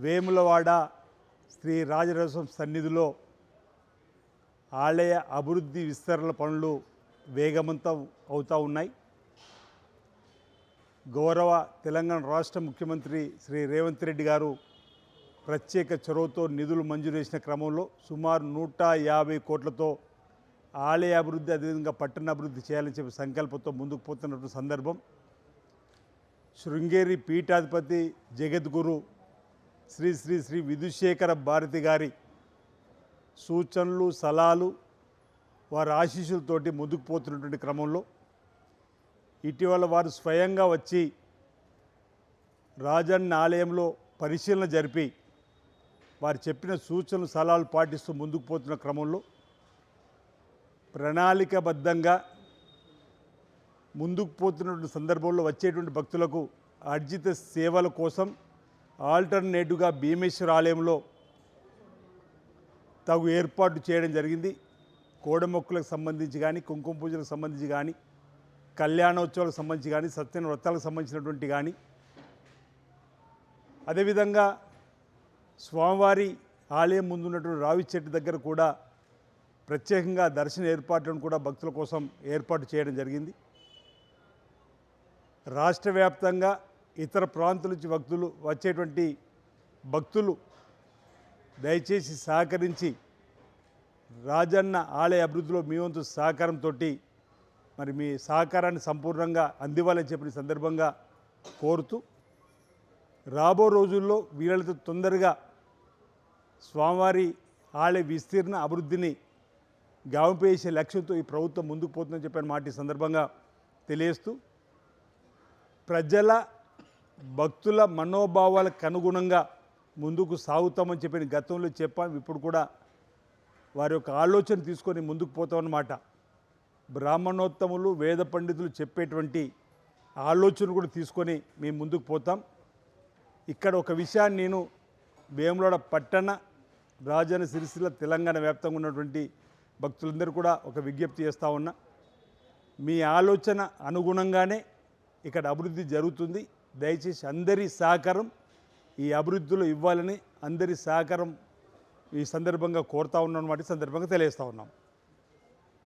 వేములవాడ శ్రీ రాజరాజేశ్వరం సన్నిధిలో ఆలయ అభివృద్ధి విస్తరణ పనులు వేగవంతం అవుతూ ఉన్నాయి. గౌరవ తెలంగాణ రాష్ట్ర ముఖ్యమంత్రి శ్రీ రేవంత్ రెడ్డి గారు ప్రత్యేక చొరవతో నిధులు మంజూరు చేసిన క్రమంలో సుమారు 150 కోట్లతో ఆలయ అభివృద్ధి, అదేవిధంగా పట్టణ అభివృద్ధి చేయాలని చెప్పి సంకల్పంతో ముందుకు పోతున్నటువంటి సందర్భం. శృంగేరి పీఠాధిపతి జగద్గురు శ్రీ శ్రీ శ్రీ విధుశేఖర భారతి గారి సూచనలు, సలహాలు, వారి ఆశీస్సులతోటి ముందుకు పోతున్నటువంటి క్రమంలో ఇటీవల వారు స్వయంగా వచ్చి రాజన్న ఆలయంలో పరిశీలన జరిపి వారు చెప్పిన సూచనలు, సలహాలు పాటిస్తూ ముందుకు పోతున్న క్రమంలో ప్రణాళికబద్ధంగా ముందుకు పోతున్నటువంటి సందర్భంలో వచ్చేటువంటి భక్తులకు అర్జిత సేవల కోసం ఆల్టర్నేటివ్గా భీమేశ్వర ఆలయంలో తగు ఏర్పాటు చేయడం జరిగింది. కోడమొక్కులకు సంబంధించి కానీ, కుంకుమ పూజలకు సంబంధించి కానీ, కళ్యాణోత్సవాలకు సంబంధించి కానీ, సత్యనారాయణ వ్రతాలకు సంబంధించినటువంటి కానీ, అదేవిధంగా స్వామివారి ఆలయం ముందున్నటువంటి రావి చెట్టు దగ్గర కూడా ప్రత్యేకంగా దర్శన ఏర్పాట్లను కూడా భక్తుల కోసం ఏర్పాటు చేయడం జరిగింది. రాష్ట్ర వ్యాప్తంగా ఇతర ప్రాంతాల నుంచి వచ్చేటువంటి భక్తులు దయచేసి సహకరించి రాజన్న ఆలయ అభివృద్ధిలో మీ వంతు సహకారంతో మరి మీ సహకారాన్ని సంపూర్ణంగా అందివ్వాలని చెప్పిన సందర్భంగా కోరుతూ రాబో రోజుల్లో వీళ్ళతో తొందరగా స్వామివారి ఆలయ విస్తీర్ణ అభివృద్ధిని గావింపేసే లక్ష్యంతో ఈ ప్రభుత్వం ముందుకు పోతుందని చెప్పిన మాట ఈ సందర్భంగా తెలియజేస్తూ ప్రజల, భక్తుల మనోభావాలకు అనుగుణంగా ముందుకు సాగుతామని చెప్పిన గతంలో చెప్పాం. ఇప్పుడు కూడా వారి యొక్క ఆలోచన తీసుకొని ముందుకు పోతామన్నమాట. బ్రాహ్మణోత్తములు, వేద పండితులు చెప్పేటువంటి ఆలోచన కూడా తీసుకొని మేము ముందుకు పోతాం. ఇక్కడ ఒక విషయాన్ని నేను వేములవాడ పట్టణ, రాజన్న సిరిసిల్ల, తెలంగాణ వ్యాప్తంగా ఉన్నటువంటి భక్తులందరూ కూడా ఒక విజ్ఞప్తి చేస్తూ ఉన్నా. మీ ఆలోచన అనుగుణంగానే ఇక్కడ అభివృద్ధి జరుగుతుంది. దయచేసి అందరి సహకారం ఈ అభివృద్ధిలో ఇవ్వాలని అందరి సహకారం ఈ సందర్భంగా కోరుతా ఉన్నాం, సందర్భంగా తెలియజేస్తూ ఉన్నాం.